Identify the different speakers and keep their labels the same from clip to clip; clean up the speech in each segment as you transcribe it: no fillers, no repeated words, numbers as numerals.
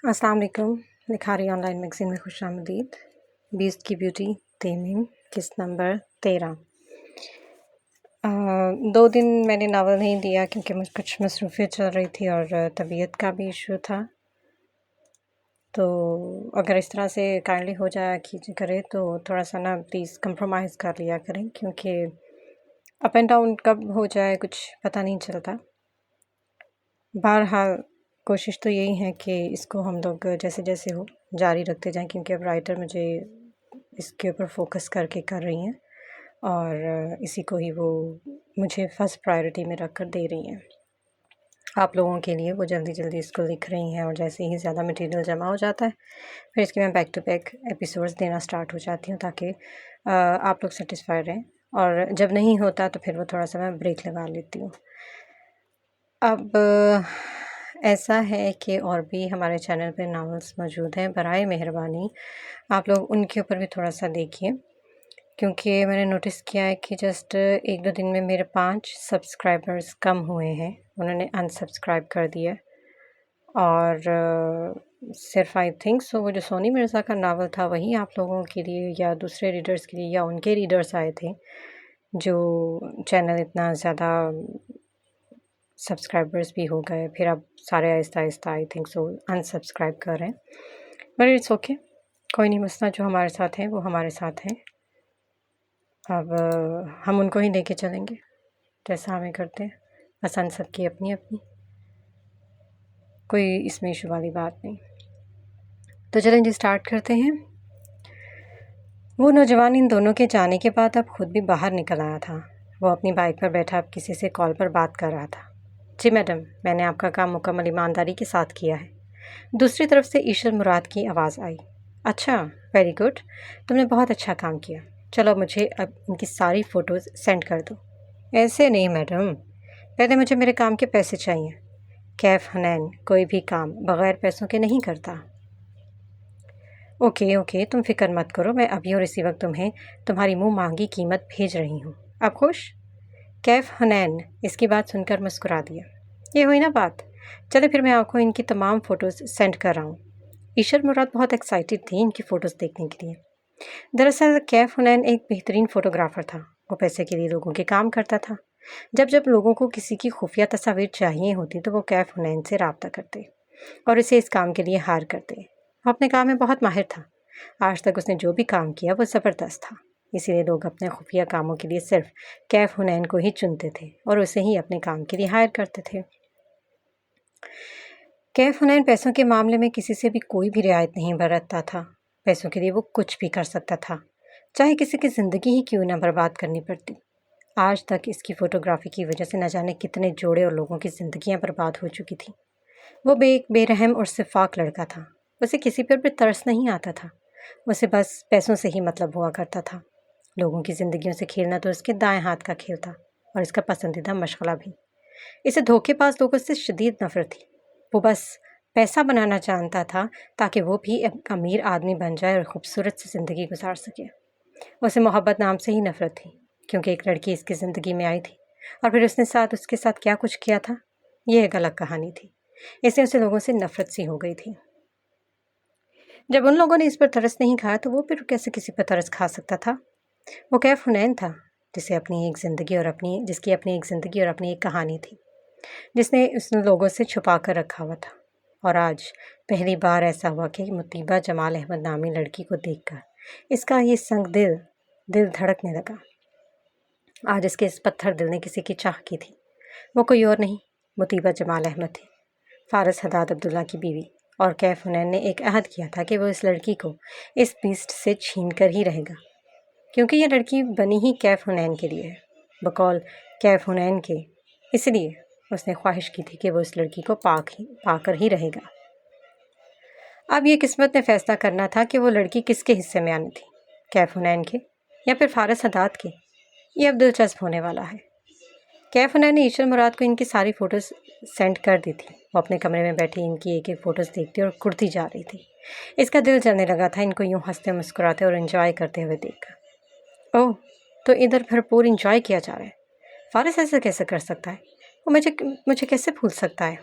Speaker 1: अस्सलाम वालेकुम। Likhari online magazine में खुशामदीद। बीस्ट की ब्यूटी तेमिंग किस्त नंबर 13। 2 दिन मैंने नावल नहीं दिया क्योंकि मुझ कुछ मसरूफ़ियत चल रही थी और तबीयत का भी इशू था। तो अगर इस तरह से काइंडली हो जाया कीजिए करें तो थोड़ा-सा ना प्लीज़ कंप्रोमाइज़ कर लिया करें, क्योंकि अप एंड डाउन कब हो जाए कुछ पता नहीं चलता। बहरहाल कोशिश तो यही है कि इसको हम लोग जैसे-जैसे हो जारी रखते जाएँ, क्योंकि अब राइटर मुझे इसके ऊपर फ़ोकस करके कर रही हैं और इसी को ही वो मुझे फर्स्ट प्रायोरिटी में रख कर दे रही हैं। आप लोगों के लिए वो जल्दी-जल्दी इसको लिख रही हैं और जैसे ही ज़्यादा मटीरियल जमा हो जाता है, फिर इसके मैं बैक टू बैक एपिसोड्स देना स्टार्ट हो जाती हूँ, ताकि आप लोग सैटिस्फाइड रहें। और जब नहीं होता तो फिर वो थोड़ा-सा मैं ब्रेक लगा लेती हूँ। अब ऐसा है कि और भी हमारे चैनल पे नावल्स मौजूद हैं, बराए मेहरबानी आप लोग उनके ऊपर भी थोड़ा-सा देखिए, क्योंकि मैंने नोटिस किया है कि जस्ट 1-2 दिन में मेरे 5 सब्सक्राइबर्स कम हुए हैं, उन्होंने अनसब्सक्राइब कर दिया। और सिर्फ़ आई थिंक सो वो जो सोनी मिर्ज़ा का नावल था वही आप लोगों के लिए या दूसरे रीडर्स के लिए या उनके रीडर्स आए थे, जो चैनल इतना ज़्यादा सब्सक्राइबर्स भी हो गए, फिर अब सारे आहिस्ता-आहिस्ता आई थिंक सो अनसब्सक्राइब कर रहे हैं। बट इट्स ओके, कोई नहीं मसला, जो हमारे साथ हैं वो हमारे साथ हैं। अब हम उनको ही लेके चलेंगे जैसा हमें करते हैं, पसंद सबकी अपनी-अपनी, कोई इसमें इशू वाली बात नहीं। तो चलें जी स्टार्ट करते हैं। वो नौजवान इन दोनों के जाने के बाद अब खुद भी बाहर निकल आया था। वो अपनी बाइक पर बैठा अब किसी से कॉल पर बात कर रहा था। जी मैडम, मैंने आपका काम मुकम्मल ईमानदारी के साथ किया है। दूसरी तरफ से ईशर मुराद की आवाज़ आई। अच्छा, वेरी गुड, तुमने बहुत अच्छा काम किया। चलो मुझे अब इनकी सारी फ़ोटोज़ सेंड कर दो। ऐसे नहीं मैडम, पहले मुझे मेरे काम के पैसे चाहिए। कैफ हनैन कोई भी काम बग़ैर पैसों के नहीं करता। ओके ओके, तुम फ़िक्र मत करो, मैं अभी और इसी वक्त तुम्हें तुम्हारी मुँह मांगी कीमत भेज रही हूँ। अब खुश? कैफ हनैन इसकी बात सुनकर मुस्कुरा दिया। ये हुई ना बात, चले फिर मैं आपको इनकी तमाम फ़ोटोज़ सेंड कर रहा हूँ। ईशर मुराद बहुत एक्साइटेड थी इनकी फ़ोटोज़ देखने के लिए। दरअसल कैफ हनैन एक बेहतरीन फ़ोटोग्राफ़र था। वो पैसे के लिए लोगों के काम करता था। जब जब लोगों को किसी की खुफिया तस्वीर चाहिए होती तो वो कैफ हनैन से रब्ता करते और इसे इस काम के लिए हायर करते। वो अपने काम में बहुत माहिर था। आज तक उसने जो भी काम किया वो ज़बरदस्त था। इसीलिए लोग अपने खुफिया कामों के लिए सिर्फ कैफ हुनैन को ही चुनते थे और उसे ही अपने काम के लिए हायर करते थे। कैफ हुनैन पैसों के मामले में किसी से भी कोई भी रियायत नहीं बरतता था। पैसों के लिए वो कुछ भी कर सकता था, चाहे किसी की ज़िंदगी ही क्यों ना बर्बाद करनी पड़ती। आज तक इसकी फ़ोटोग्राफी की वजह से न जाने कितने जोड़े और लोगों की ज़िंदगियां बर्बाद हो चुकी थी। वो बेरहम और सिफाक लड़का था। उसे किसी पर भी तरस नहीं आता था। उसे बस पैसों से ही मतलब हुआ करता था। लोगों की ज़िंदगियों से खेलना तो उसके दाएं हाथ का खेल था और इसका पसंदीदा मशगला भी। इसे धोखेबाज लोगों से शदीद नफरत थी। वो बस पैसा बनाना जानता था ताकि वो भी एक अमीर आदमी बन जाए और खूबसूरत से ज़िंदगी गुजार सके। उसे मोहब्बत नाम से ही नफरत थी, क्योंकि एक लड़की इसकी ज़िंदगी में आई थी और फिर उसके साथ क्या कुछ किया था, यह एक अलग कहानी थी। इसलिए उसे लोगों से नफरत सी हो गई थी। जब उन लोगों ने इस पर तरस नहीं खाया तो वो फिर कैसे किसी पर तरस खा सकता था। वो कैफ हुनैन था जिसकी अपनी एक ज़िंदगी और अपनी एक कहानी थी, जिसने उस लोगों से छुपा कर रखा हुआ था। और आज पहली बार ऐसा हुआ कि मुतीबा जमाल अहमद नामी लड़की को देखकर इसका ये संग दिल धड़कने लगा। आज इसके इस पत्थर दिल ने किसी की चाह की थी। वो कोई और नहीं, मुतीबा जमाल अहमद थी, फारस हदाद अब्दुल्ला की बीवी। और कैफ हुनैन ने एक अहद किया था कि वो इस लड़की को इस बीस्ट से छीन कर ही रहेगा, क्योंकि ये लड़की बनी ही कैफ हुनैन के लिए है। बकौल कैफ हुनैन के, इसलिए उसने ख्वाहिश की थी कि वो इस लड़की को पाकर ही रहेगा। अब ये किस्मत ने फैसला करना था कि वो लड़की किसके हिस्से में आनी थी, कैफ हुनैन के या फिर फारस हदाद के। ये अब दिलचस्प होने वाला है। कैफ हुनैन ने ईशर मुराद को इनकी सारी फ़ोटोज़ सेंड कर दी थी। वो अपने कमरे में बैठी इनकी एक एक फ़ोटोज़ देखती और कुड़ती जा रही थी। इसका दिल जलने लगा था इनको यूँ हंसते मुस्कुराते और एंजॉय करते हुए देखकर। ओह, तो इधर भरपूर एंजॉय किया जा रहा है। फारिस ऐसे कैसे कर सकता है? वो मुझे कैसे भूल सकता है?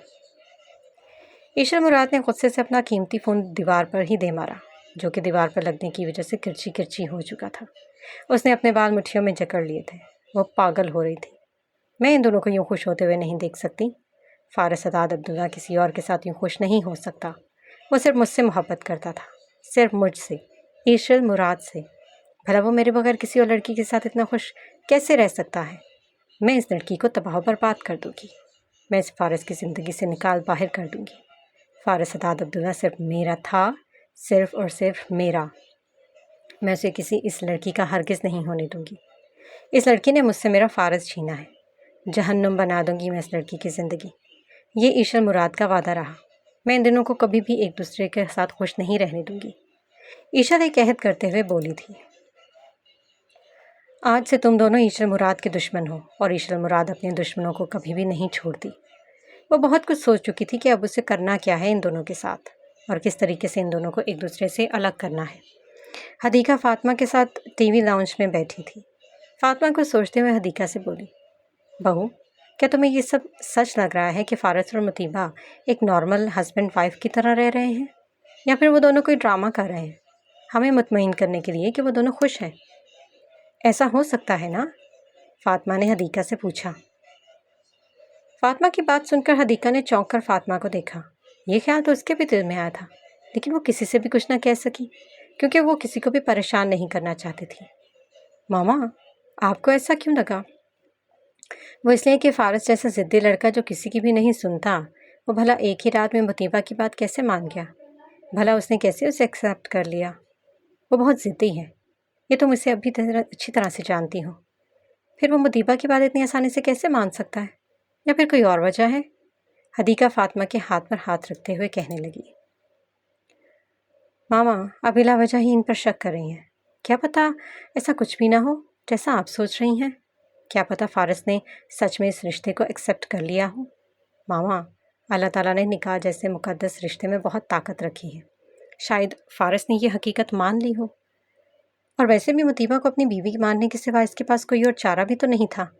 Speaker 1: ईशर मुराद ने गुस्से से अपना कीमती फ़ोन दीवार पर ही दे मारा, जो कि दीवार पर लगने की वजह से किरची किरची हो चुका था। उसने अपने बाल मुट्ठियों में जकड़ लिए थे। वो पागल हो रही थी। मैं इन दोनों को यूँ खुश होते हुए नहीं देख सकती। फ़ारिस सदात अब्दुल्ला किसी और के साथ यूँ खुश नहीं हो सकता। वो सिर्फ मुझसे मोहब्बत करता था, सिर्फ मुझसे, ईशर मुराद से। भला वो मेरे बगैर किसी और लड़की के साथ इतना खुश कैसे रह सकता है? मैं इस लड़की को तबाह बर्बाद कर दूँगी। मैं इस फ़ारिस की ज़िंदगी से निकाल बाहर कर दूँगी। फ़ारिस सदात अब्दुल्ला सिर्फ मेरा था, सिर्फ और सिर्फ मेरा। मैं उसे किसी इस लड़की का हरगिज़ नहीं होने दूँगी। इस लड़की ने मुझसे मेरा फ़ारिस छीना है। जहन्नुम बना दूँगी मैं इस लड़की की ज़िंदगी। ये ईशर मुराद का वादा रहा। मैं इन दिनों को कभी भी एक दूसरे के साथ खुश नहीं रहने दूँगी। ईशर एक कहत करते हुए बोली थी, आज से तुम दोनों ईशर मुराद के दुश्मन हो और ईशर मुराद अपने दुश्मनों को कभी भी नहीं छोड़ती। वो बहुत कुछ सोच चुकी थी कि अब उसे करना क्या है इन दोनों के साथ और किस तरीके से इन दोनों को एक दूसरे से अलग करना है। हदीका फ़ातिमा के साथ टीवी लाउंज में बैठी थी। फ़ातिमा को सोचते हुए हदीका से बोली, बहू, क्या तुम्हें ये सब सच लग रहा है कि फ़ारिस और मुतीबा एक नॉर्मल हस्बैंड वाइफ की तरह रह रहे हैं, या फिर वो दोनों कोई ड्रामा कर रहे हैं हमें मुतमईन करने के लिए कि वो दोनों खुश हैं? ऐसा हो सकता है ना? फ़ातिमा ने हदीका से पूछा। फ़ातिमा की बात सुनकर हदीका ने चौंक कर फ़ातिमा को देखा। ये ख्याल तो उसके भी दिल में आया था, लेकिन वो किसी से भी कुछ ना कह सकी, क्योंकि वो किसी को भी परेशान नहीं करना चाहती थी। मामा, आपको ऐसा क्यों लगा? वो इसलिए कि फ़ारिस जैसा ज़िद्दी लड़का जो किसी की भी नहीं सुनता, वो भला एक ही रात में मुतीबा की बात कैसे मान गया? भला उसने कैसे उसे एक्सेप्ट कर लिया? वो बहुत ज़िद्दी है, ये तुम इसे अभी अच्छी तरह से जानती हो। फिर वो मुतीबा की बात इतनी आसानी से कैसे मान सकता है? या फिर कोई और वजह है? हदीका फ़ातिमा के हाथ पर हाथ रखते हुए कहने लगी। मामा, आप बिला वजह ही इन पर शक कर रही हैं। क्या पता ऐसा कुछ भी ना हो जैसा आप सोच रही हैं। क्या पता फ़ारिस ने सच में इस रिश्ते को एक्सेप्ट कर लिया हो। मामा, अल्लाह ताला ने निकाह जैसे मुक़द्दस रिश्ते में बहुत ताकत रखी है। शायद फ़ारिस ने ये हकीकत मान ली हो। और वैसे भी मुतीबा को अपनी बीवी मानने के सिवा इसके पास कोई और चारा भी तो नहीं था।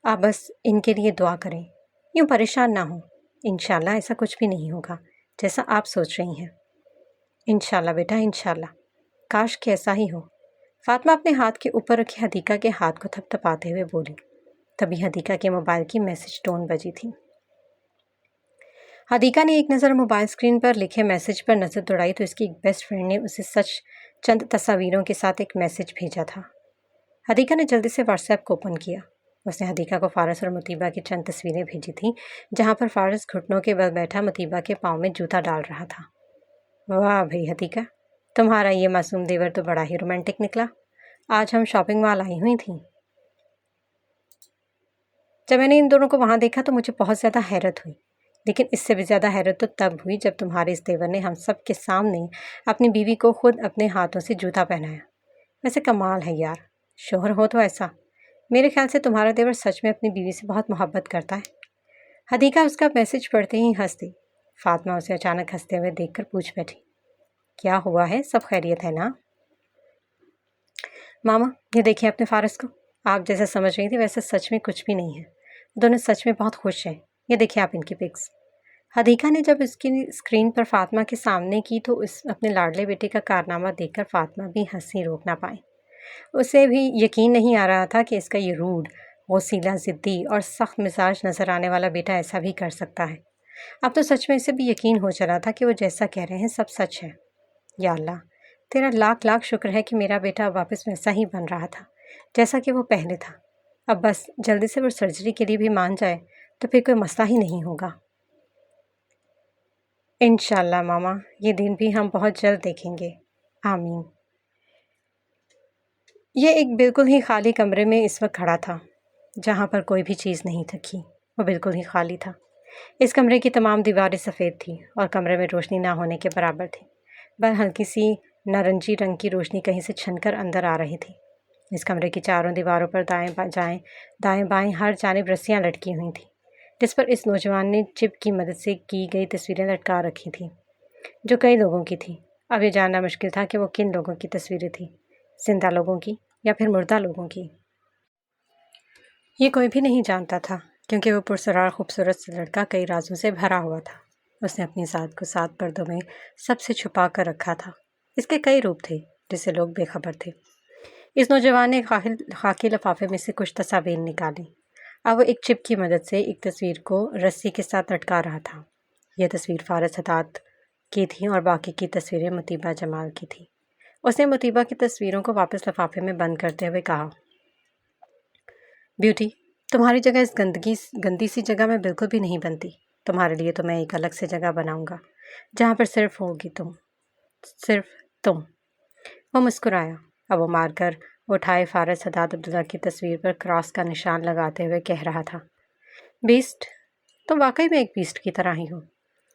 Speaker 1: आप बस इनके लिए दुआ करें, यूँ परेशान ना हो। इंशाल्लाह ऐसा कुछ भी नहीं होगा जैसा आप सोच रही हैं। इंशाल्लाह बेटा, इंशाल्लाह। काश कि ऐसा ही हो। फ़ातिमा अपने हाथ के ऊपर रखे हदीका के हाथ को थपथपाते हुए बोली। तभी हदीका के मोबाइल की मैसेज टोन बजी थी। हदीका ने एक नज़र मोबाइल स्क्रीन पर लिखे मैसेज पर नज़र दौड़ाई तो इसकी एक बेस्ट फ्रेंड ने उसे सच चंद तस्वीरों के साथ एक मैसेज भेजा था। हदीका ने जल्दी से व्हाट्सएप को ओपन किया। उसने हदीका को फ़ारिस और मुतीबा की चंद तस्वीरें भेजी थी, जहाँ पर फ़ारिस घुटनों के बल बैठा मुतीबा के पाँव में जूता डाल रहा था। वाह भाई हदीका, तुम्हारा ये मासूम देवर तो बड़ा ही रोमांटिक निकला। आज हम शॉपिंग मॉल आई हुई थी। जब मैंने इन दोनों को वहाँ देखा तो मुझे बहुत ज़्यादा हैरत हुई, लेकिन इससे भी ज़्यादा हैरत तो तब हुई जब तुम्हारे इस देवर ने हम सब के सामने अपनी बीवी को खुद अपने हाथों से जूता पहनाया। वैसे कमाल है यार, शोहर हो तो ऐसा। मेरे ख्याल से तुम्हारा देवर सच में अपनी बीवी से बहुत मोहब्बत करता है। हदीका उसका मैसेज पढ़ते ही हंस दी। फ़ातिमा उसे अचानक हंसते हुए देखकर पूछ बैठी, क्या हुआ है, सब खैरियत है ना? मामा, ये देखिए अपने फ़ारिस को। आप जैसा समझ रही थी वैसे सच में कुछ भी नहीं है। दोनों सच में बहुत खुश हैं। ये देखिए आप इनकी पिक्स। हदीका ने जब इसकी स्क्रीन पर फ़ातिमा के सामने की तो इस अपने लाडले बेटे का कारनामा देखकर फ़ातिमा भी हंसी रोक ना पाई। उसे भी यकीन नहीं आ रहा था कि इसका ये रूड, वसीला, ज़िद्दी और सख्त मिजाज नज़र आने वाला बेटा ऐसा भी कर सकता है। अब तो सच में इसे भी यकीन हो चला था कि वो जैसा कह रहे हैं सब सच है। या अल्लाह, तेरा लाख लाख शुक्र है कि मेरा बेटा अब वापस वैसा ही बन रहा था जैसा कि वो पहले था। अब बस जल्दी से वो सर्जरी के लिए भी मान जाए तो फिर कोई मसला ही नहीं होगा। इंशाल्लाह मामा, ये दिन भी हम बहुत जल्द देखेंगे। आमीन। ये एक बिल्कुल ही खाली कमरे में इस वक्त खड़ा था, जहाँ पर कोई भी चीज़ नहीं थी। वो बिल्कुल ही खाली था। इस कमरे की तमाम दीवारें सफ़ेद थीं और कमरे में रोशनी ना होने के बराबर थी। बस हल्की सी नारंगी रंग की रोशनी कहीं से छनकर अंदर आ रही थी। इस कमरे की चारों दीवारों पर दाएं बाएं हर जानिब रस्सियाँ लटकी हुई थीं, जिस पर इस नौजवान ने चिप की मदद से की गई तस्वीरें लटका रखी थीं, जो कई लोगों की थी। अब ये जानना मुश्किल था कि वो किन लोगों की तस्वीरें थीं, जिंदा लोगों की या फिर मुर्दा लोगों की। ये कोई भी नहीं जानता था, क्योंकि वो पुरस्कार खूबसूरत से लड़का कई राजों से भरा हुआ था। اس نے اپنی ذات کو 7 پردوں میں سب سے چھپا کر رکھا تھا۔ اس کے کئی روپ تھے جس سے لوگ بے خبر تھے۔ اس نوجوان نے خاکی لفافے میں سے کچھ تصاویر نکالی۔ اب وہ ایک چپ کی مدد سے ایک تصویر کو رسی کے ساتھ لٹکا رہا تھا۔ یہ تصویر فارس حداد کی تھی اور باقی کی تصویریں مطیبہ جمال کی تھیں۔ اس نے مطیبہ کی تصویروں کو واپس لفافے میں بند کرتے ہوئے کہا، بیوٹی، تمہاری جگہ اس گندی سی جگہ میں بالکل بھی نہیں بنتی۔ تمہارے لیے تو میں ایک الگ سے جگہ بناؤں گا جہاں پر صرف ہوگی تم، صرف تم۔ وہ مسکرایا۔ اب وہ مار کر اٹھائے فارس حداد عبداللہ کی تصویر پر کراس کا نشان لگاتے ہوئے کہہ رہا تھا، بیسٹ، تم واقعی میں ایک بیسٹ کی طرح ہی ہو،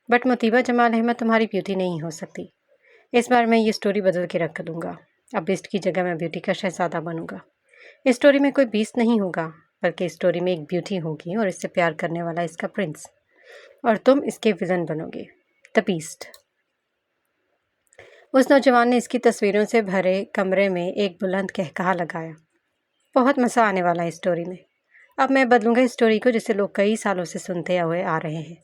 Speaker 1: بٹ مطیبہ جمال احمد تمہاری بیوٹی نہیں ہو سکتی۔ اس بار میں یہ سٹوری بدل کے رکھ دوں گا۔ اب بیسٹ کی جگہ میں بیوٹی کا شہزادہ بنوں گا۔ اس سٹوری میں کوئی بیسٹ نہیں ہوگا، بلکہ اس سٹوری میں ایک بیوٹی ہوگی اور اس سے پیار کرنے والا اس کا پرنس، اور تم اس کے ویلن بنو گے، دی بیسٹ۔ اس نوجوان نے اس کی تصویروں سے بھرے کمرے میں ایک بلند قہقہہ لگایا۔ بہت مزہ آنے والا ہے اس سٹوری میں۔ اب میں بدلوں گا اس سٹوری کو جسے لوگ کئی سالوں سے سنتے ہوئے آ رہے ہیں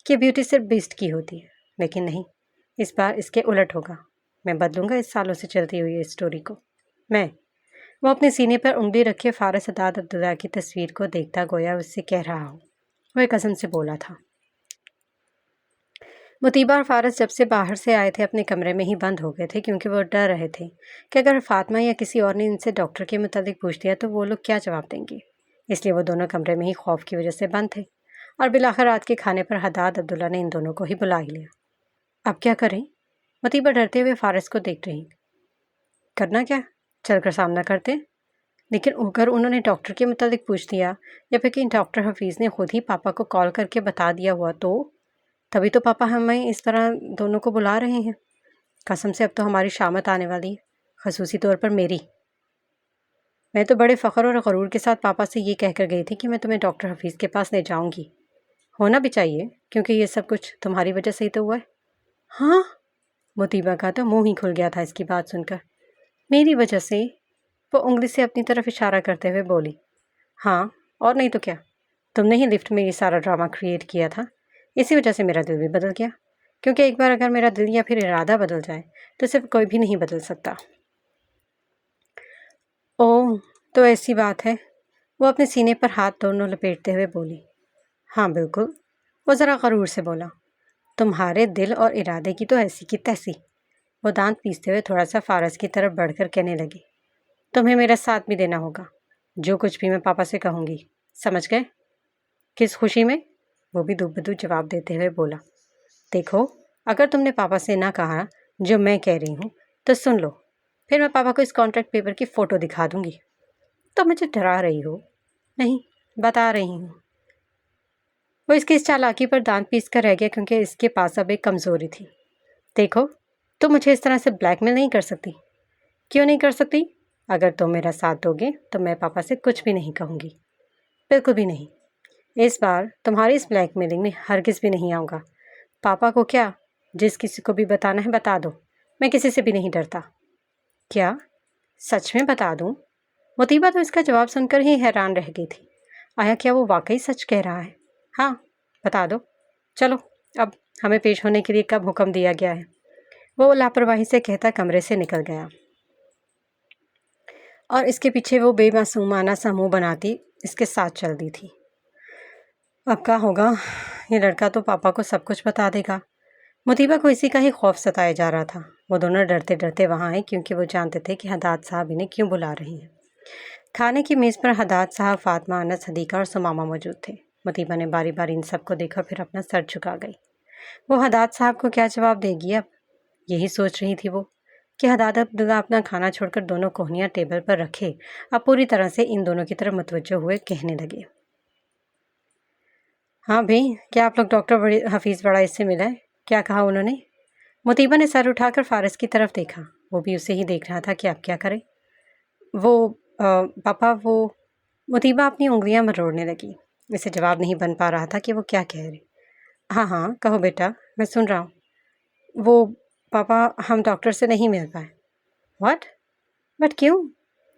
Speaker 1: کہ بیوٹی صرف بیسٹ کی ہوتی ہے، لیکن نہیں، اس بار اس کے الٹ ہوگا۔ میں بدلوں گا اس سالوں سے چلتی ہوئی اس سٹوری کو۔ وہ اپنے سینے پر انگلی رکھے فارس حداد عبداللہ کی تصویر کو دیکھتا گویا اس سے کہہ رہا ہو۔ وہ ایک عزم سے بولا تھا۔ مطیبہ اور فارس جب سے باہر سے آئے تھے اپنے کمرے میں ہی بند ہو گئے تھے، کیونکہ وہ ڈر رہے تھے کہ اگر فاطمہ یا کسی اور نے ان سے ڈاکٹر کے متعلق پوچھ دیا تو وہ لوگ کیا جواب دیں گے۔ اس لیے وہ دونوں کمرے میں ہی خوف کی وجہ سے بند تھے، اور بالآخر رات کے کھانے پر حداد عبداللہ نے ان دونوں کو ہی بلا ہی لیا۔ اب کیا کریں؟ مطیبہ ڈرتے ہوئے فارس کو دیکھ رہی۔ کرنا کیا؟ چل کر سامنا کرتے، لیکن اگر انہوں نے ڈاکٹر کے متعلق پوچھ دیا یا پھر کہ ڈاکٹر حفیظ نے خود ہی پاپا کو کال کر کے بتا دیا ہوا تو تبھی تو پاپا ہمیں اس طرح دونوں کو بلا رہے ہیں۔ قسم سے اب تو ہماری شامت آنے والی ہے، خصوصی طور پر میری۔ میں تو بڑے فخر اور غرور کے ساتھ پاپا سے یہ کہہ کر گئی تھی کہ میں تمہیں ڈاکٹر حفیظ کے پاس لے جاؤں گی۔ ہونا بھی چاہیے، کیونکہ یہ سب کچھ تمہاری وجہ سے ہی تو ہوا ہے۔ ہاں، مطیبہ کا تو منہ ہی کھل گیا تھا اس کی بات سن کر۔ میری وجہ سے؟ وہ انگلی سے اپنی طرف اشارہ کرتے ہوئے بولی۔ ہاں، اور نہیں تو کیا، تم نے ہی لفٹ میں یہ سارا ڈرامہ کریٹ کیا تھا، اسی وجہ سے میرا دل بھی بدل گیا، کیونکہ ایک بار اگر میرا دل یا پھر ارادہ بدل جائے تو صرف کوئی بھی نہیں بدل سکتا۔ اوہ، تو ایسی بات ہے؟ وہ اپنے سینے پر ہاتھ دونوں لپیٹتے ہوئے بولی۔ ہاں بالکل، وہ ذرا غرور سے بولا۔ تمہارے دل اور ارادے کی تو ایسی کی تیسی۔ وہ دانت پیستے ہوئے تھوڑا سا فارس کی طرف بڑھ کر کہنے لگی، تمہیں میرا ساتھ بھی دینا ہوگا، جو کچھ بھی میں پاپا سے کہوں گی، سمجھ گئے؟ کس خوشی میں؟ وہ بھی دو بدو جواب دیتے ہوئے بولا، دیکھو، اگر تم نے پاپا سے نہ کہا جو میں کہہ رہی ہوں تو سن لو، پھر میں پاپا کو اس کانٹریکٹ پیپر کی فوٹو دکھا دوں گی۔ تو مجھے ڈرا رہی ہو؟ نہیں، بتا رہی ہوں۔ وہ اس کی اس چالاکی پر دانت پیس کر رہ گیا، کیونکہ اس کے پاس اب ایک کمزوری تھی۔ دیکھو، تم مجھے اس طرح سے بلیک میل نہیں کر سکتی۔ کیوں نہیں کر سکتی؟ اگر تم میرا ساتھ دو گے تو میں پاپا سے کچھ بھی نہیں کہوں گی، بالکل بھی نہیں۔ اس بار تمہاری اس بلیک میلنگ میں ہرگز بھی نہیں آؤں گا۔ پاپا کو کیا، جس کسی کو بھی بتانا ہے بتا دو، میں کسی سے بھی نہیں ڈرتا۔ کیا؟ سچ میں بتا دوں؟ مطیبہ تو اس کا جواب سن کر ہی حیران رہ گئی تھی۔ آیا کیا وہ واقعی سچ کہہ رہا ہے؟ ہاں، بتا دو۔ چلو، اب ہمیں پیش ہونے کے لیے کب حکم دیا گیا ہے؟ وہ لاپرواہی سے کہتا کمرے سے نکل گیا، اور اس کے پیچھے وہ بے معصومانہ سا منہ بناتی اس کے ساتھ چل دی تھی۔ اب کیا ہوگا؟ یہ لڑکا تو پاپا کو سب کچھ بتا دے گا۔ مطیبہ کو اسی کا ہی خوف ستایا جا رہا تھا۔ وہ دونوں ڈرتے ڈرتے وہاں آئے، کیونکہ وہ جانتے تھے کہ حداد صاحب انہیں کیوں بلا رہے ہیں۔ کھانے کی میز پر حداد صاحب، فاطمہ، انس، حدیقہ اور سمامہ موجود تھے۔ مطیبہ نے باری باری ان سب کو دیکھا، پھر اپنا سر جھکا گئی۔ وہ حداد صاحب کو کیا جواب دے گی اب؟ یہی سوچ رہی تھی وہ کہ حداد عبداللہ اپنا کھانا چھوڑ کر دونوں کوہنیاں ٹیبل پر رکھے اب پوری طرح سے ان دونوں کی طرف متوجہ ہوئے کہنے لگے، ہاں بھائی، کیا آپ لوگ ڈاکٹر حفیظ بڑائی سے ملا ہے؟ کیا کہا انہوں نے؟ مطیبہ نے سر اٹھا کر فارس کی طرف دیکھا۔ وہ بھی اسے ہی دیکھ رہا تھا کہ اب کیا کرے۔ پاپا وہ مطیبہ اپنی انگلیاں مروڑنے لگی۔ اسے جواب نہیں بن پا رہا تھا کہ وہ کیا کہہ رہے۔ ہاں ہاں کہو بیٹا، میں سن رہا ہوں۔ وہ پاپا، ہم ڈاکٹر سے نہیں مل پائے۔ واٹ؟ بٹ کیوں؟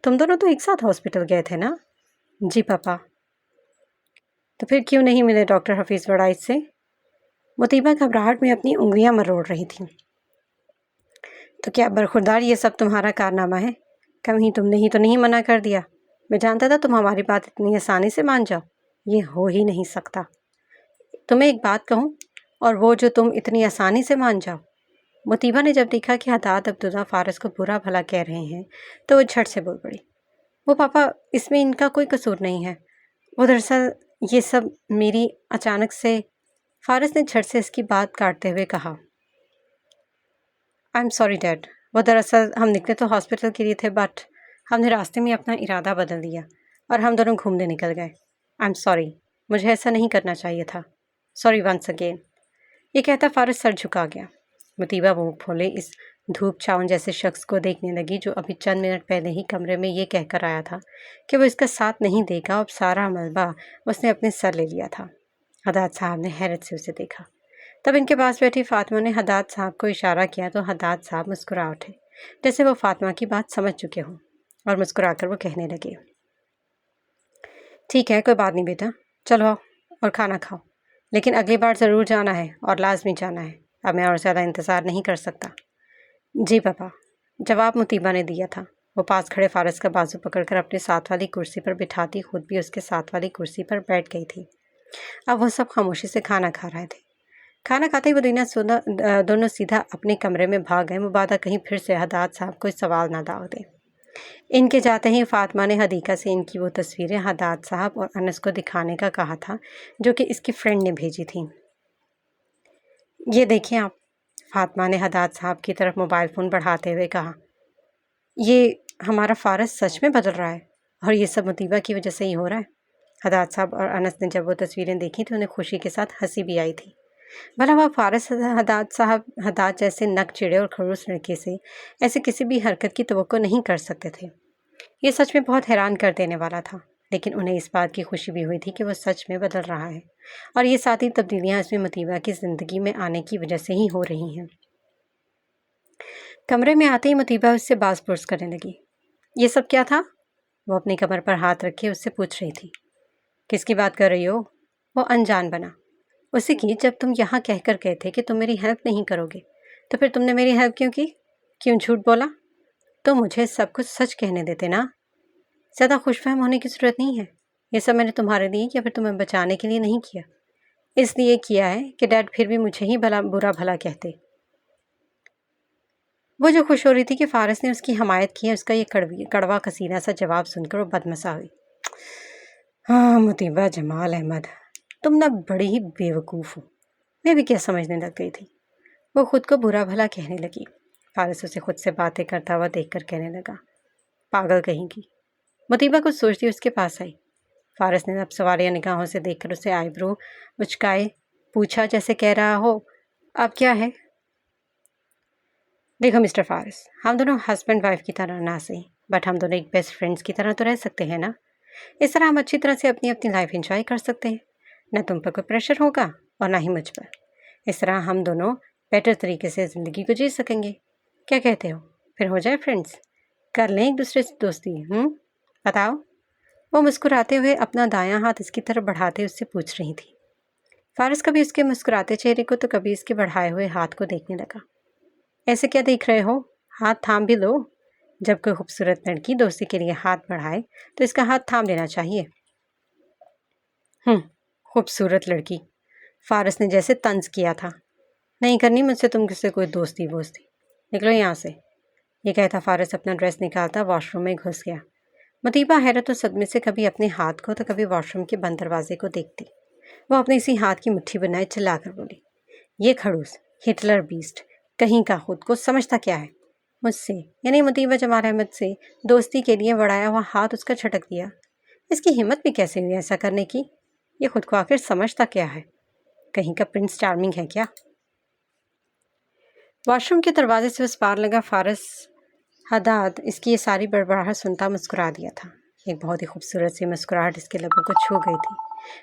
Speaker 1: تم دونوں تو ایک ساتھ ہاسپٹل گئے تھے نا؟ جی پاپا۔ تو پھر کیوں نہیں ملے ڈاکٹر حفیظ وڑائچ سے؟ مطیبہ گھبراہٹ میں اپنی انگلیاں مروڑ رہی تھیں۔ تو کیا برخوردار یہ سب تمہارا کارنامہ ہے؟ کہیں تم نے ہی تو نہیں منع کر دیا؟ میں جانتا تھا تم ہماری بات اتنی آسانی سے مان جاؤ، یہ ہو ہی نہیں سکتا۔ تمہیں ایک بات کہوں، اور وہ جو تم اتنی آسانی سے مان جاؤ۔ مطیبہ نے جب دیکھا کہ حداد عبداللہ فارس کو برا بھلا کہہ رہے ہیں تو وہ جھٹ سے بول پڑی، وہ پاپا اس میں ان کا کوئی قصور نہیں ہے، وہ دراصل یہ سب میری اچانک سے۔ فارس نے جھٹ سے اس کی بات کاٹتے ہوئے کہا، آئی ایم سوری ڈیڈ، وہ دراصل ہم نکلے تو ہاسپٹل کے لیے تھے، بٹ ہم نے راستے میں اپنا ارادہ بدل دیا اور ہم دونوں گھومنے نکل گئے۔ آئی ایم سوری، مجھے ایسا نہیں کرنا چاہیے تھا، سوری ونس اگین۔ یہ کہتا فارس سر جھکا گیا۔ مطیبہ منہ پھولے اس دھوپ چھاؤں جیسے شخص کو دیکھنے لگی جو ابھی چند منٹ پہلے ہی کمرے میں یہ کہہ کر آیا تھا کہ وہ اس کا ساتھ نہیں دے گا، اب سارا ملبہ اس نے اپنے سر لے لیا تھا۔ حداد صاحب نے حیرت سے اسے دیکھا۔ تب ان کے پاس بیٹھی فاطمہ نے حداد صاحب کو اشارہ کیا تو حداد صاحب مسکرا اٹھے، جیسے وہ فاطمہ کی بات سمجھ چکے ہوں، اور مسکرا کر وہ کہنے لگے، ٹھیک ہے، کوئی بات نہیں بیٹا، چلو آؤ اور کھانا کھاؤ، لیکن اگلی بار ضرور جانا ہے اور لازمی جانا ہے، اب میں اور زیادہ انتظار نہیں کر سکتا۔ جی پاپا، جواب مطیبہ نے دیا تھا۔ وہ پاس کھڑے فارس کا بازو پکڑ کر اپنے ساتھ والی کرسی پر بٹھاتی خود بھی اس کے ساتھ والی کرسی پر بیٹھ گئی تھی۔ اب وہ سب خاموشی سے کھانا کھا رہے تھے۔ کھانا کھاتے ہی وہ دونوں سیدھا اپنے کمرے میں بھاگ گئے، مبادا کہیں پھر سے حداد صاحب کوئی سوال نہ داغ دیں۔ ان کے جاتے ہی فاطمہ نے حدیقہ سے ان کی وہ تصویریں حداد صاحب اور انس کو دکھانے کا کہا تھا جو کہ اس کی فرینڈ نے بھیجی تھیں۔ یہ دیکھیں آپ، فاطمہ نے حداد صاحب کی طرف موبائل فون بڑھاتے ہوئے کہا، یہ ہمارا فارس سچ میں بدل رہا ہے، اور یہ سب مطیبہ کی وجہ سے ہی ہو رہا ہے۔ حداد صاحب اور انس نے جب وہ تصویریں دیکھی تو انہیں خوشی کے ساتھ ہنسی بھی آئی تھی۔ بھلا وہ فارس حداد جیسے نک چڑے اور خڑوس لڑکے سے ایسے کسی بھی حرکت کی توقع نہیں کر سکتے تھے۔ یہ سچ میں بہت حیران کر دینے والا تھا، لیکن انہیں اس بات کی خوشی بھی ہوئی تھی کہ وہ سچ میں بدل رہا ہے، اور یہ ساری تبدیلیاں اس میں مطیبہ کی زندگی میں آنے کی وجہ سے ہی ہو رہی ہیں۔ کمرے میں آتے ہی مطیبہ اس سے باز پرس کرنے لگی، یہ سب کیا تھا؟ وہ اپنی کمر پر ہاتھ رکھے اس سے پوچھ رہی تھی۔ کس کی بات کر رہی ہو؟ وہ انجان بنا۔ اسی کی، جب تم یہاں کہہ کر گئے تھے کہ تم میری ہیلپ نہیں کرو گے تو پھر تم نے میری ہیلپ کیوں کی؟ کیوں جھوٹ بولا؟ تو مجھے سب کچھ سچ کہنے دیتے نا۔ زیادہ خوش فہم ہونے کی ضرورت نہیں ہے، یہ سب میں نے تمہارے لیے یا پھر تمہیں بچانے کے لیے نہیں کیا، اس لیے کیا ہے کہ ڈیڈ پھر بھی مجھے ہی برا بھلا کہتے۔ وہ جو خوش ہو رہی تھی کہ فارس نے اس کی حمایت کی ہے، اس کا یہ کڑوا کسیدہ سا جواب سن کر وہ بدمزہ ہوئی۔ ہاں مطیبہ جمال احمد، تم نہ بڑی ہی بے وقوف ہو، میں بھی کیا سمجھنے لگ گئی تھی۔ وہ خود کو برا بھلا کہنے لگی۔ فارس اسے خود سے باتیں کرتا ہوا دیکھ کر کہنے لگا، پاگل کہیں کی۔ مطیبہ کچھ سوچتی اس کے پاس آئی۔ فارس نے اب سوالیہ نگاہوں سے دیکھ کر اسے آئی برو اچکائے پوچھا، جیسے کہہ رہا ہو، اب کیا ہے؟ دیکھو مسٹر فارس، ہم دونوں ہسبینڈ وائف کی طرح نہ صحیح، بٹ ہم دونوں ایک بیسٹ فرینڈس کی طرح تو رہ سکتے ہیں نا۔ اس طرح ہم اچھی طرح سے اپنی لائف انجوائے کر سکتے ہیں، نہ تم پر کوئی پریشر ہوگا اور نہ ہی مجھ پر۔ اس طرح ہم دونوں بیٹر طریقے سے زندگی کو جی سکیں گے۔ کیا کہتے ہو؟ پھر ہو جائے فرینڈس، کر لیں ایک دوسرے سے دوستی، بتاؤ؟ وہ مسکراتے ہوئے اپنا دایاں ہاتھ اس کی طرف بڑھاتے اس سے پوچھ رہی تھی۔ فارس کبھی اس کے مسکراتے چہرے کو تو کبھی اس کے بڑھائے ہوئے ہاتھ کو دیکھنے لگا۔ ایسے کیا دیکھ رہے ہو؟ ہاتھ تھام بھی لو۔ جب کوئی خوبصورت لڑکی دوستی کے لیے ہاتھ بڑھائے تو اس کا ہاتھ تھام لینا چاہیے۔ خوبصورت لڑکی، فارس نے جیسے طنز کیا تھا۔ نہیں کرنی مجھ سے تم سے کوئی دوستی ووستی، نکلو یہاں سے۔ یہ کہتا فارس اپنا ڈریس نکالتا واش روم میں گھس گیا۔ مطیبہ حیرت و صدمے سے کبھی اپنے ہاتھ کو تو کبھی واش روم کے بند دروازے کو دیکھتی۔ وہ اپنے اسی ہاتھ کی مٹھی بنائے چلا کر بولی، یہ کھڑوس ہٹلر بیسٹ کہیں کا خود کو سمجھتا کیا ہے؟ مجھ سے یعنی مطیبہ جمال احمد سے دوستی کے لیے بڑھایا ہوا ہاتھ اس کا چھٹک دیا۔ اس کی ہمت بھی کیسے ہوئی ایسا کرنے کی؟ یہ خود کو آخر سمجھتا کیا ہے؟ کہیں کا پرنس چارمنگ ہے کیا؟ واش روم کے دروازے سے اس پار لگا فارس حداد اس کی یہ ساری بڑبڑاہٹ سنتا مسکرا دیا تھا۔ ایک بہت ہی خوبصورت سی مسکراہٹ اس کے لبوں کو چھو گئی تھی،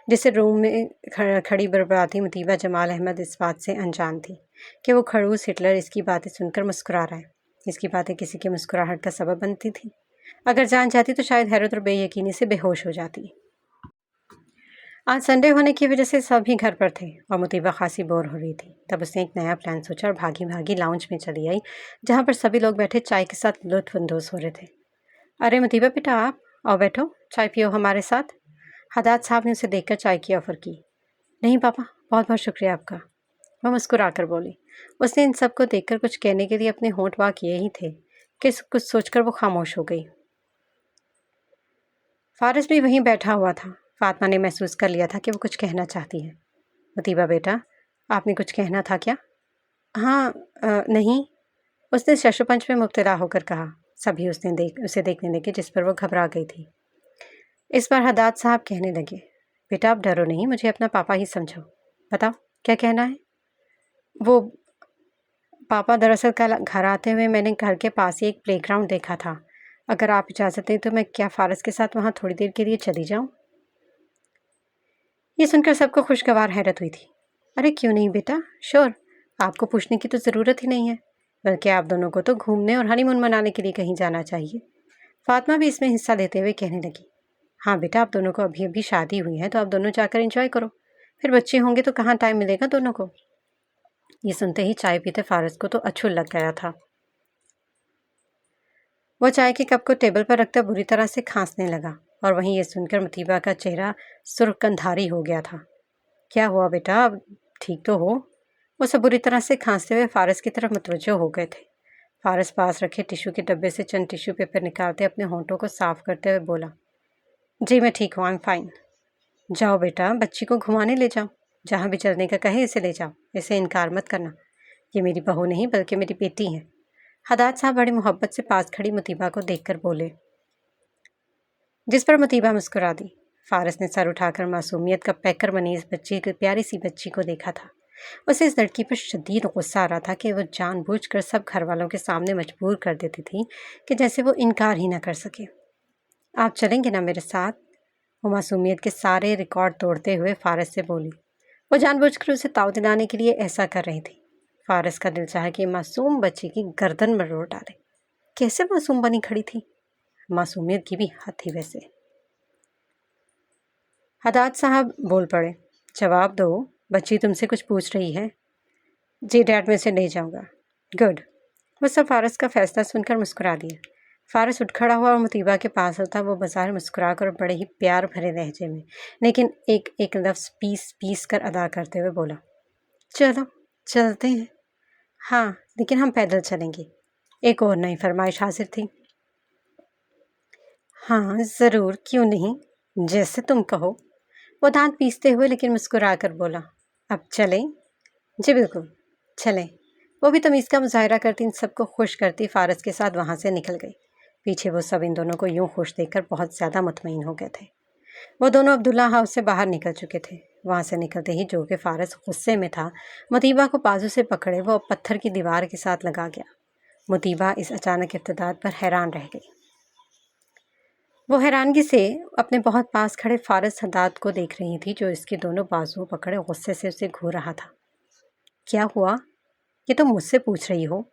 Speaker 1: جسے روم میں کھڑی بڑبڑاتی مطیبہ جمال احمد اس بات سے انجان تھی کہ وہ کھڑوس ہٹلر اس کی باتیں سن کر مسکرا رہا ہے۔ اس کی باتیں کسی کی مسکراہٹ کا سبب بنتی تھی۔ اگر جان جاتی تو شاید حیرت اور بے یقینی سے بے ہوش ہو جاتی۔ आज संडे होने की वजह से सभी घर पर थे और मुतीबा खासी बोर हो रही थी। तब उसने एक नया प्लान सोचा और भागी भागी लाउंज में चली आई, जहाँ पर सभी लोग बैठे चाय के साथ लुत्फ अंदोज हो रहे थे। अरे मुतीबा बेटा, आप आओ बैठो, चाय पियो हमारे साथ। हदाद साहब ने उसे देखकर चाय की ऑफ़र की। नहीं पापा, बहुत बहुत शुक्रिया आपका, वह मुस्कुरा कर बोली। उसने इन सबको देखकर कुछ कहने के लिए अपने होंठ वाह किए ही थे कि कुछ सोचकर वो खामोश हो गई। फारिस भी वहीं बैठा हुआ था। फातिमा ने महसूस कर लिया था कि वो कुछ कहना चाहती है। मुतीबा बेटा, आपने कुछ कहना था क्या? हाँ, नहीं, उसने शशुपंच में मुब्तला होकर कहा। सभी उसे देखने लगे, जिस पर वो घबरा गई थी। इस बार हदाद साहब कहने लगे, बेटा आप डरो नहीं, मुझे अपना पापा ही समझो। बताओ क्या कहना है? वो पापा, दरअसल कल घर आते हुए मैंने घर के पास ही एक प्लेग्राउंड देखा था। अगर आप इजाज़त दें तो मैं क्या फारस के साथ वहाँ थोड़ी देर के लिए चली जाऊँ? ये सुनकर सबको खुशगवार हैरत हुई थी। अरे क्यों नहीं बेटा, श्योर, आपको पूछने की तो ज़रूरत ही नहीं है, बल्कि आप दोनों को तो घूमने और हनीमून मनाने के लिए कहीं जाना चाहिए। फातिमा भी इसमें हिस्सा लेते हुए कहने लगी, हाँ बेटा, आप दोनों को अभी अभी शादी हुई है तो आप दोनों जाकर एंजॉय करो, फिर बच्चे होंगे तो कहाँ टाइम मिलेगा दोनों को। ये सुनते ही चाय पीते फारस को तो अछूल लग गया था। वो चाय के कप को टेबल पर रखकर बुरी तरह से खांसने लगा और वहीं ये सुनकर मुतीबा का चेहरा सुर्खकंधारी हो गया था। क्या हुआ बेटा, अब ठीक तो हो? वो सब बुरी तरह से खांसते हुए फारस की तरफ मुतवज्जो हो गए थे। फारस पास रखे टिश्यू के डब्बे से चंद टिश्यू पेपर निकालते अपने होंठों को साफ करते हुए बोला, जी मैं ठीक हूँ, आई एम फाइन। जाओ बेटा, बच्ची को घुमाने ले जाओ, जहाँ भी चलने का कहे इसे ले जाओ, इसे इनकार मत करना। ये मेरी बहू नहीं बल्कि मेरी बेटी है। हदाद साहब बड़ी मोहब्बत से पास खड़ी मुतीबा को देखकर बोले, जिस पर मुतीबा मुस्कुरा दी। फारस ने सर उठाकर मासूमियत का पैकर बनी इस बच्ची की प्यारी सी बच्ची को देखा था। उसे इस लड़की पर शदीद गुस्सा आ रहा था कि वो जानबूझकर सब घर वालों के सामने मजबूर कर देती थी कि जैसे वो इनकार ही ना कर सके। आप चलेंगे ना मेरे साथ? वो मासूमियत के सारे रिकॉर्ड तोड़ते हुए फारस से बोली। वो जानबूझकर उसे ताव दिलाने के लिए ऐसा कर रही थी। फारस का दिल चाहा कि मासूम बच्ची की गर्दन मरोड़ डाले। कैसे मासूम बनी खड़ी थी, मासूमियत की भी हद थी वैसे। हदाद साहब बोल पड़े, जवाब दो, बच्ची तुमसे कुछ पूछ रही है। जी डैड, मैं इसे ले जाऊंगा। गुड। वो सब फारस का फैसला सुनकर मुस्कुरा दिया। फारस उठ खड़ा हुआ और मुतीबा के पास होता वो बाजार मुस्कुरा कर बड़े ही प्यार भरे लहजे में, लेकिन एक एक लफ्ज़ पीस पीस कर अदा करते हुए बोला, चलो चलते हैं। हाँ, लेकिन हम पैदल चलेंगे। एक और नई फरमाइश हाजिर थी। हाँ ज़रूर, क्यों नहीं, जैसे तुम कहो। वो दांत पीसते हुए लेकिन मुस्कुरा कर बोला, अब चलें? जी बिल्कुल, चलें। वो भी तमीज़ का मुजाहरा करती इन सबको खुश करती फारस के साथ वहाँ से निकल गई। पीछे वो सब इन दोनों को यूं खुश देखकर बहुत ज़्यादा मुतमईन हो गए थे। वो दोनों अब्दुल्ला हाउस से बाहर निकल चुके थे। वहाँ से निकलते ही जो कि फारस गुस्से में था, मुतीबा को बाजू से पकड़े वो पत्थर की दीवार के साथ लगा गया। मुतीबा इस अचानक इब्तिदात पर हैरान रह गई। वो हैरानगी से अपने बहुत पास खड़े फारस हदाद को देख रही थी, जो इसके दोनों बाजुओं पकड़े गुस्से से उसे घूर रहा था। क्या हुआ, ये तुम मुझसे पूछ रही हो?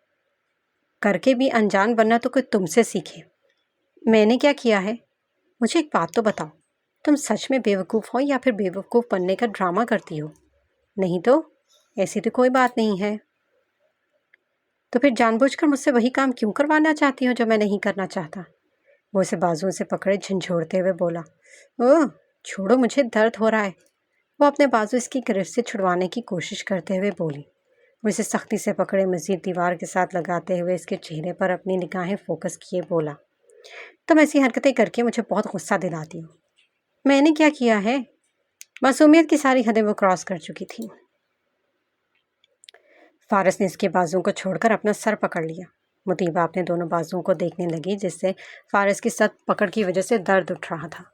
Speaker 1: करके भी अनजान बनना तो कोई तुमसे सीखे। मैंने क्या किया है? मुझे एक बात तो बताओ, तुम सच में बेवकूफ़ हो या फिर बेवकूफ़ बनने का ड्रामा करती हो? नहीं तो ऐसी तो कोई बात नहीं है। तो फिर जानबूझकर मुझसे वही काम क्यों करवाना चाहती हो जो मैं नहीं करना चाहता? वो उसे बाजुओं से पकड़े झंझोड़ते हुए बोला, ओह छोड़ो, मुझे दर्द हो रहा है। वो अपने बाजू इसकी गिरफ्त से छुड़वाने की कोशिश करते हुए बोली। वो इसे सख्ती से पकड़े मजीद दीवार के साथ लगाते हुए इसके चेहरे पर अपनी निगाहें फोकस किए बोला, तुम ऐसी हरकतें करके मुझे बहुत गुस्सा दिलाती हो। मैंने क्या किया है? मासूमियत की सारी हदें वो क्रॉस कर चुकी थी। फारस ने इसके बाजुओं को छोड़कर अपना सर पकड़ लिया। मुतीबा अपने दोनों बाजुओं को देखने लगी, जिससे फारस की सख्त पकड़ की वजह से दर्द उठ रहा था।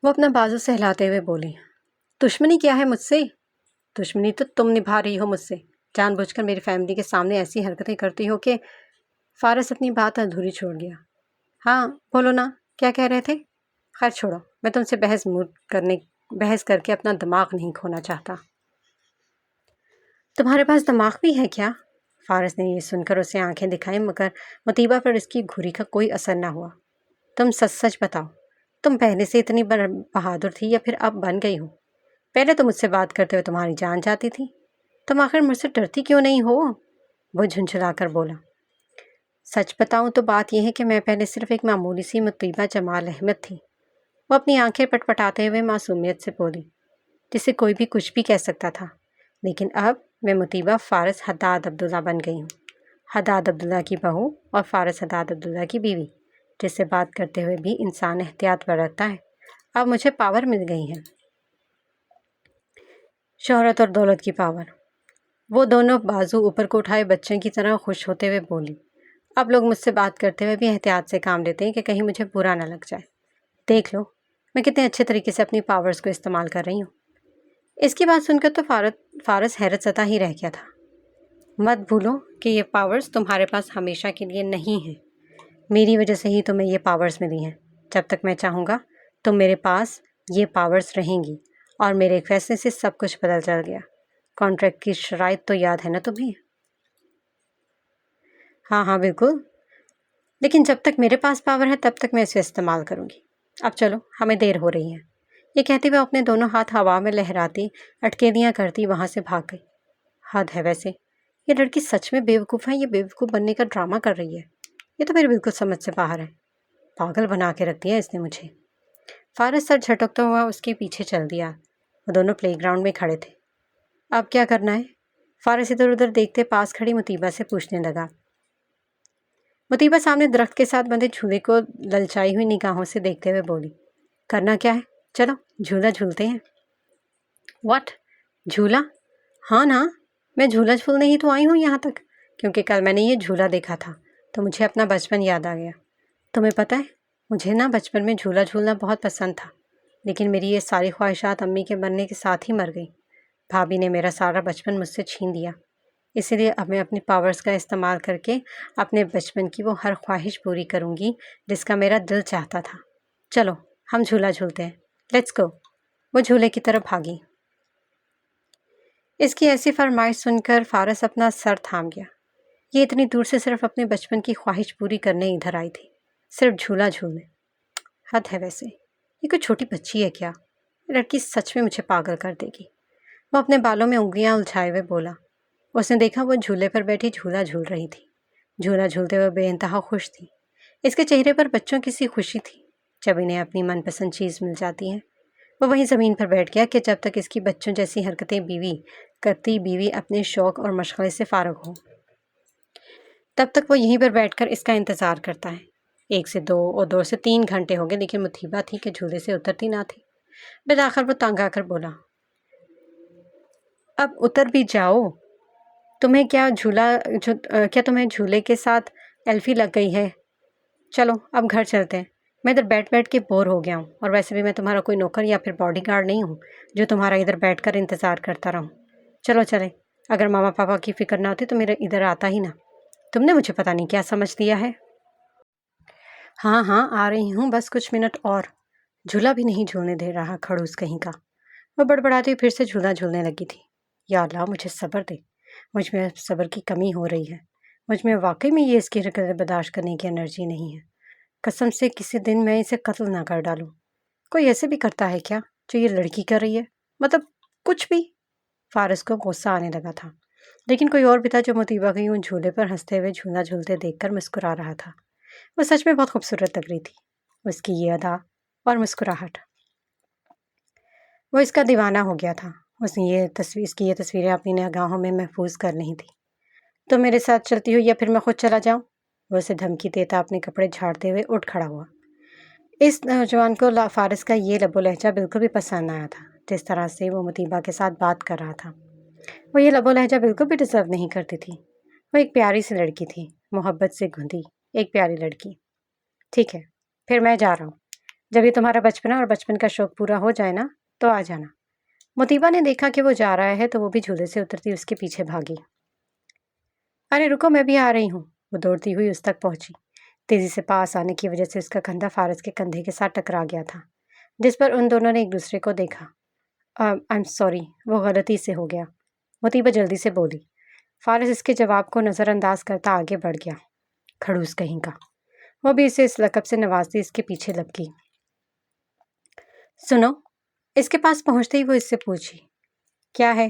Speaker 1: वो अपना बाजू से हिलाते हुए बोली, दुश्मनी क्या है मुझसे? दुश्मनी तो तुम निभा रही हो मुझसे। जानबूझकर मेरी फैमिली के सामने ऐसी हरकतें करती हो कि फारस अपनी बात अधूरी छोड़ गया। हाँ बोलो ना, क्या कह रहे थे? खैर छोड़ो, मैं तुमसे बहस करके अपना दिमाग नहीं खोना चाहता। तुम्हारे पास दिमाग भी है क्या? फारस ने ये सुनकर उसे आंखें दिखाई, मगर मुतीबा पर इसकी घुरी का कोई असर ना हुआ। तुम सच सच बताओ, तुम पहले से इतनी बहादुर थी या फिर अब बन गई हो? पहले तो मुझसे बात करते हुए तुम्हारी जान जाती थी। तुम आखिर मुझसे डरती क्यों नहीं हो? वो झुंझुलाकर बोला। सच बताऊं तो बात यह है कि मैं पहले सिर्फ एक मामूली सी मुतीबा जमाल अहमद थी। वो अपनी आंखें पटपटाते हुए मासूमियत से बोली, जिसे कोई भी कुछ भी कह सकता था। लेकिन अब मैं मुतीबा फारस हद्दाद अब्दुल्ला बन गई हूँ। हद्दाद अब्दुल्ला की बहू और फारस हद्दाद अब्दुल्ला की बीवी, जिससे बात करते हुए भी इंसान एहतियात बरतता है। अब मुझे पावर मिल गई है, शोहरत और दौलत की पावर। वो दोनों बाजू ऊपर को उठाए बच्चे की तरह खुश होते हुए बोली, अब लोग मुझसे बात करते हुए भी एहतियात से काम लेते हैं कि कहीं मुझे बुरा ना लग जाए। देख लो मैं कितने अच्छे तरीके से अपनी पावर्स को इस्तेमाल कर रही हूँ। इसकी बात सुनकर तो फारस हैरत ज़दा ही रह गया था। मत भूलो कि ये पावर्स तुम्हारे पास हमेशा के लिए नहीं हैं। मेरी वजह से ही तुम्हें ये पावर्स मिली हैं। जब तक मैं चाहूँगा तो मेरे पास ये पावर्स रहेंगी। और मेरे फैसले से सब कुछ बदल चल गया। कॉन्ट्रैक्ट की शराइत तो याद है ना तुम्हें? हाँ हाँ बिल्कुल, लेकिन जब तक मेरे पास पावर है तब तक मैं इसे इस्तेमाल करूँगी। अब चलो, हमें देर हो रही है। ये कहते हुए अपने दोनों हाथ हवा में लहराती अटकेलियाँ करती वहाँ से भाग गई। हद है वैसे, ये लड़की सच में बेवकूफ़ है, ये बेवकूफ़ बनने का ड्रामा कर रही है। ये तो मेरी बिल्कुल समझ से बाहर है। पागल बना के रख दिया इसने मुझे। फारस सर झटकता हुआ उसके पीछे चल दिया। वो दोनों प्लेग्राउंड में खड़े थे। अब क्या करना है? फारस इधर उधर देखते पास खड़ी मुतीबा से पूछने लगा। मुतीबा सामने दरख्त के साथ बंधे झूले को ललचाई हुई निगाहों से देखते हुए बोली, करना क्या है? चलो झूला झूलते हैं। व्हाट? झूला? हाँ ना, मैं झूला झूलने ही तो आई हूँ यहाँ तक, क्योंकि कल मैंने ये झूला देखा था तो मुझे अपना बचपन याद आ गया। तुम्हें पता है, मुझे ना बचपन में झूला झूलना बहुत पसंद था, लेकिन मेरी ये सारी ख्वाहिशात अम्मी के मरने के साथ ही मर गई। भाभी ने मेरा सारा बचपन मुझसे छीन दिया। इसीलिए अब मैं अपनी पावर्स का इस्तेमाल करके अपने बचपन की वो हर ख्वाहिश पूरी करूँगी जिसका मेरा दिल चाहता था। चलो हम झूला झूलते हैं, लेट्स गो। वो झूले की तरफ भागी। इसकी ऐसी फरमाइश सुनकर फारस अपना सर थाम गया। ये इतनी दूर से सिर्फ अपने बचपन की ख्वाहिश पूरी करने इधर आई थी, सिर्फ झूला झूलने। हद है वैसे, ये कोई छोटी बच्ची है क्या? लड़की सच में मुझे पागल कर देगी। वो अपने बालों में उंगलियां उलझाए हुए बोला। उसने देखा वो झूले पर बैठी झूला झूल रही थी। झूला झूलते हुए बेइंतहा खुश थी। इसके चेहरे पर बच्चों की सी खुशी थी जब इन्हें अपनी मनपसंद चीज़ मिल जाती है। वो वहीं ज़मीन पर बैठ गया कि जब तक इसकी बच्चों जैसी हरकतें बीवी अपने शौक़ और मशगले से फारग हो, तब तक वो यहीं पर बैठकर इसका इंतज़ार करता है। 1 से 2 और 2 से 3 घंटे हो गए, लेकिन मुतीबा थी कि झूले से उतरती ना थी। बिलाखिर वो तंग आकर बोला, अब उतर भी जाओ। क्या तुम्हें झूले के साथ एल्फी लग गई है? चलो अब घर चलते हैं। मैं इधर बैठ बैठ के बोर हो गया हूँ, और वैसे भी मैं तुम्हारा कोई नौकर या फिर बॉडीगार्ड नहीं हूँ जो तुम्हारा इधर बैठकर इंतज़ार करता रहूँ। चलो चले। अगर मामा पापा की फिक्र ना होती तो मेरा इधर आता ही ना। तुमने मुझे पता नहीं क्या समझ लिया है। हाँ हाँ आ रही हूँ, बस कुछ मिनट और। झूला भी नहीं झूलने दे रहा खड़ूस कहीं का। वह बड़बड़ाती हुई फिर से झूला झूलने लगी थी। या अल्लाह मुझे सब्र दे। मुझ में अब सब्र की कमी हो रही है। मुझ में वाकई में ये इसकी हरकतें बर्दाश्त करने की एनर्जी नहीं है। कसम से किसी दिन मैं इसे कत्ल ना कर डालूं। कोई ऐसे भी करता है क्या जो ये लड़की कर रही है? मतलब कुछ भी। फारस को गुस्सा आने लगा था, लेकिन कोई और भी था जो मुतीबा को यूं झूले पर हंसते हुए झूला झूलते देखकर मुस्कुरा रहा था। वो सच में बहुत खूबसूरत लग रही थी, उसकी ये अदा और मुस्कुराहट। वो इसका दीवाना हो गया था। इसकी ये तस्वीरें अपनी निगाहों में महफूज कर रही थी। तो मेरे साथ चलती हो या फिर मैं खुद चला जाऊं? वो उसे धमकी देता अपने कपड़े झाड़ते हुए उठ खड़ा हुआ। इस नौजवान को फारिस का ये लबो लहजा बिल्कुल भी पसंद आया था, जिस तरह से वो मुतीबा के साथ बात कर रहा था। वो ये लबो लहजा बिल्कुल भी डिजर्व नहीं करती थी। वो एक प्यारी सी लड़की थी, मोहब्बत से गुंधी एक प्यारी लड़की। ठीक है, फिर मैं जा रहा हूँ। जब ये तुम्हारा बचपना और बचपन का शौक पूरा हो जाए ना तो आ जाना। मुतीबा ने देखा कि वो जा रहा है तो वो भी झूले से उतरती उसके पीछे भागी। अरे रुको, मैं भी आ रही हूँ। वो दौड़ती हुई उस तक पहुंची। तेजी से पास आने की वजह से उसका कंधा फारस के कंधे के साथ टकरा गया था, जिस पर उन दोनों ने एक दूसरे को देखा। आई एम सॉरी, वो गलती से हो गया, मुतीबा जल्दी से बोली। फारस इसके जवाब को नज़रअंदाज करता आगे बढ़ गया। खड़ूस कहीं का। वो भी इसे इस लकब से नवाजती इसके पीछे लपकी। سنو، اس کے پاس پہنچتے ہی وہ اس سے پوچھی، کیا ہے؟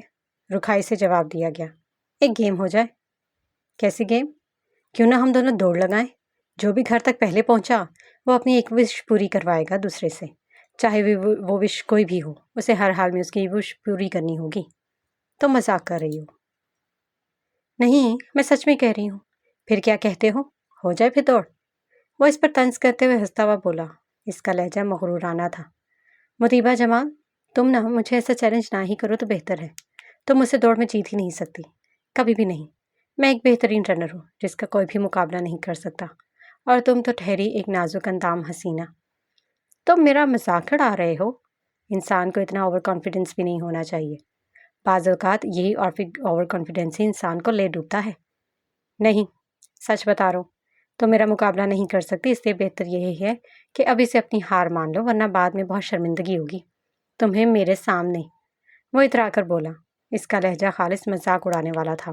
Speaker 1: رکھائی سے جواب دیا گیا، ایک گیم ہو جائے۔ کیسی گیم؟ کیوں نہ ہم دونوں دوڑ لگائیں؟ جو بھی گھر تک پہلے پہنچا وہ اپنی ایک وش پوری کروائے گا دوسرے سے، چاہے وہ وش کوئی بھی ہو، اسے ہر حال میں اس کی وش پوری کرنی ہوگی۔ تم مذاق کر رہی ہو؟ نہیں، میں سچ میں کہہ رہی ہوں۔ پھر کیا کہتے ہو جائے پھر دوڑ؟ وہ اس پر طنز کرتے ہوئے ہنستا ہوا بولا، اس کا لہجہ مغرورانہ تھا۔ مطیبہ جمال، تم نہ مجھے ایسا چیلنج نہ ہی کرو تو بہتر ہے۔ تم مجھ سے دوڑ میں جیت ہی نہیں سکتی، کبھی بھی نہیں۔ میں ایک بہترین رنر ہوں جس کا کوئی بھی مقابلہ نہیں کر سکتا، اور تم تو ٹھہری ایک نازک اندام حسینہ۔ تم میرا مذاق اڑا رہے ہو؟ انسان کو اتنا اوور کانفیڈنس بھی نہیں ہونا چاہیے۔ بعض اوقات یہی اوور کانفیڈنس ہی انسان کو لے ڈوبتا ہے۔ نہیں، سچ بتا رہا ہوں، تم میرا مقابلہ نہیں کر سکتی، اس لیے بہتر یہی ہے کہ ابھی سے اپنی ہار مان لو، ورنہ بعد میں بہت شرمندگی ہوگی تمہیں میرے سامنے۔ وہ اترا کر بولا، اس کا لہجہ خالص مذاق اڑانے والا تھا۔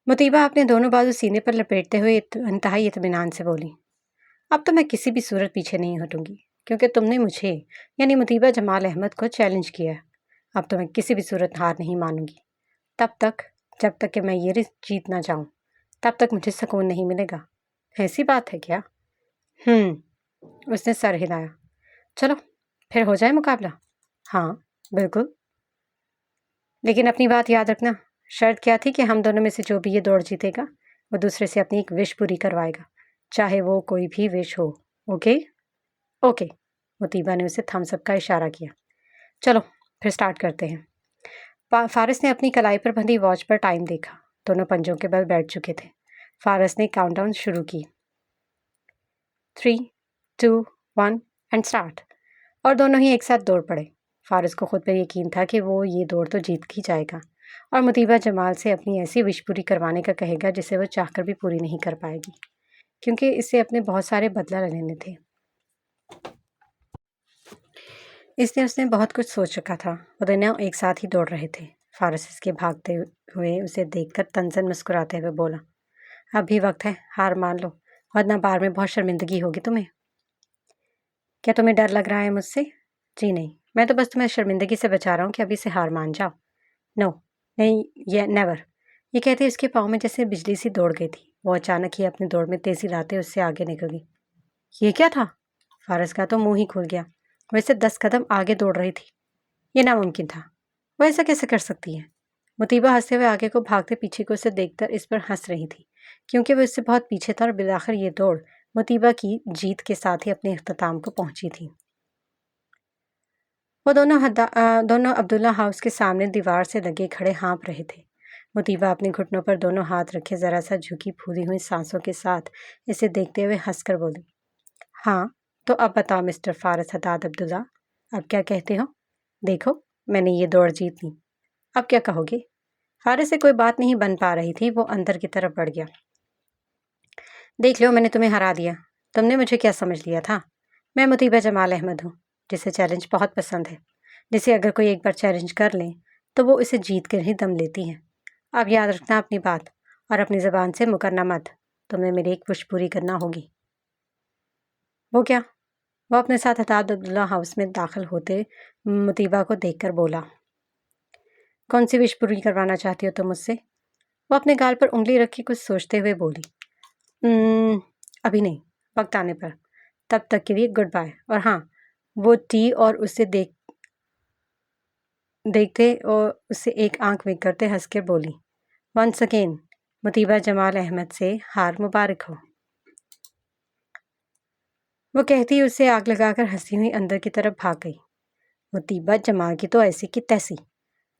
Speaker 1: مطیبہ اپنے دونوں بازو سینے پر لپیٹتے ہوئے انتہائی اطمینان سے بولی، اب تو میں کسی بھی صورت پیچھے نہیں ہٹوں گی، کیونکہ تم نے مجھے یعنی مطیبہ جمال احمد کو چیلنج کیا ہے۔ اب تو میں کسی بھی صورت ہار نہیں مانوں گی، جب تک کہ میں یہ ریس جیت نہ جاؤں، تب تک مجھے سکون نہیں ملے گا۔ ایسی بات ہے کیا؟ اس نے سر ہلایا۔ چلو پھر ہو جائے مقابلہ؟ ہاں بالکل، لیکن اپنی بات یاد رکھنا۔ شرط کیا تھی کہ ہم دونوں میں سے جو بھی یہ دوڑ جیتے گا وہ دوسرے سے اپنی ایک وش پوری کروائے گا، چاہے وہ کوئی بھی وش ہو۔ اوکے۔ مطیبہ نے اسے تھمس اپ کا اشارہ کیا۔ چلو پھر سٹارٹ کرتے ہیں۔ فارس نے اپنی کلائی پر بندھی واچ پر ٹائم دیکھا۔ دونوں پنجوں کے بل بیٹھ چکے تھے۔ فارس نے کاؤنٹ ڈاؤن شروع کی، 3، 2، 1 اینڈ سٹارٹ، اور دونوں ہی ایک ساتھ دوڑ پڑے۔ فارس کو خود پر یقین تھا کہ وہ یہ دوڑ تو جیت ہی جائے گا، اور مطیبہ جمال سے اپنی ایسی وش پوری کروانے کا کہے گا جسے وہ چاہ کر بھی پوری نہیں کر پائے گی، کیونکہ اسے اپنے بہت سارے بدلہ لینے تھے۔ اس لیے اس نے بہت کچھ سوچ رکھا تھا۔ وہ دونوں ایک ساتھ ہی دوڑ رہے تھے۔ فارس اس کے بھاگتے ہوئے اسے دیکھ کر طنزاً مسکراتے ہوئے بولا، اب بھی وقت ہے، ہار مان لو، ورنہ بعد میں بہت شرمندگی ہوگی تمہیں۔ کیا تمہیں ڈر لگ رہا ہے مجھ سے؟ جی نہیں، میں تو بس تمہیں شرمندگی سے بچا رہا ہوں کہ ابھی سے ہار مان جاؤ۔ نو، نہیں، یہ نیور۔ یہ کہتے اس کے پاؤں میں جیسے بجلی سی دوڑ گئی تھی۔ وہ اچانک ہی اپنی دوڑ میں تیزی لاتے اس سے آگے نکل گئی۔ یہ کیا تھا؟ فارس کا تو منہ ہی کھل گیا۔ وہ اسے 10 قدم آگے دوڑ رہی تھی۔ یہ ناممکن تھا، وہ ایسا کیسے کر سکتی ہے؟ مطیبہ ہنستے ہوئے آگے کو بھاگتے پیچھے کو اسے دیکھ کر اس پر ہنس رہی تھی، کیونکہ وہ اس سے بہت پیچھے تھا، اور بالآخر یہ دوڑ مطیبہ کی جیت کے ساتھ ہی اپنے اختتام کو پہنچی تھی۔ وہ دونوں عبداللہ ہاؤس کے سامنے دیوار سے لگے کھڑے ہانپ رہے تھے۔ مطیبہ اپنے گھٹنوں پر دونوں ہاتھ رکھے ذرا سا جھکی پھولی ہوئی سانسوں کے ساتھ اسے دیکھتے ہوئے ہنس کر بولی، ہاں تو اب بتاؤ مسٹر فارس حداد عبداللہ، اب کیا کہتے ہو؟ دیکھو میں نے یہ دوڑ جیت لی، اب کیا کہو گے؟ فارس سے کوئی بات نہیں بن پا رہی تھی، وہ اندر کی طرف بڑھ گیا۔ دیکھ لو، میں نے تمہیں ہرا دیا۔ تم نے مجھے کیا سمجھ لیا تھا؟ میں مطیبہ جمال احمد ہوں، جسے چیلنج بہت پسند ہے، جسے اگر کوئی ایک بار چیلنج کر لے تو وہ اسے جیت کر ہی دم لیتی ہے۔ اب یاد رکھنا اپنی بات، اور اپنی زبان سے مکرنا مت۔ تمہیں میری ایک وش پوری کرنا ہوگی۔ وہ کیا؟ وہ اپنے ساتھ حداد عبداللہ ہاؤس میں داخل ہوتے مطیبہ کو دیکھ کر بولا، کون سی وش پوری کروانا چاہتی ہو تم مجھ سے؟ وہ اپنے گال پر انگلی رکھی کچھ سوچتے ہوئے بولی، ابھی نہیں، وقت آنے پر، تب تک کے لیے گڈ بائے۔ اور ہاں، وہ ٹی اور اسے دیکھتے اور اسے ایک آنکھ میں کرتے ہنس کے بولی، ونس اگین مطیبہ جمال احمد سے ہار مبارک ہو۔ وہ کہتی اسے آگ لگا کر ہنسی ہوئی اندر کی طرف بھاگ گئی۔ مطیبہ جمال کی تو ایسی کی تیسی،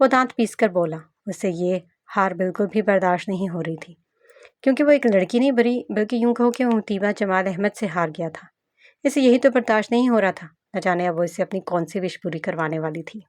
Speaker 1: وہ دانت پیس کر بولا۔ اسے یہ ہار بالکل بھی برداشت نہیں ہو رہی تھی، کیونکہ وہ ایک لڑکی نہیں بلکہ یوں کہو کہ وہ مطیبہ جمال احمد سے ہار گیا تھا۔ اسے یہی تو برداشت نہیں ہو رہا تھا، نہ جانے اب وہ اسے اپنی کون سی وش پوری کروانے والی تھی۔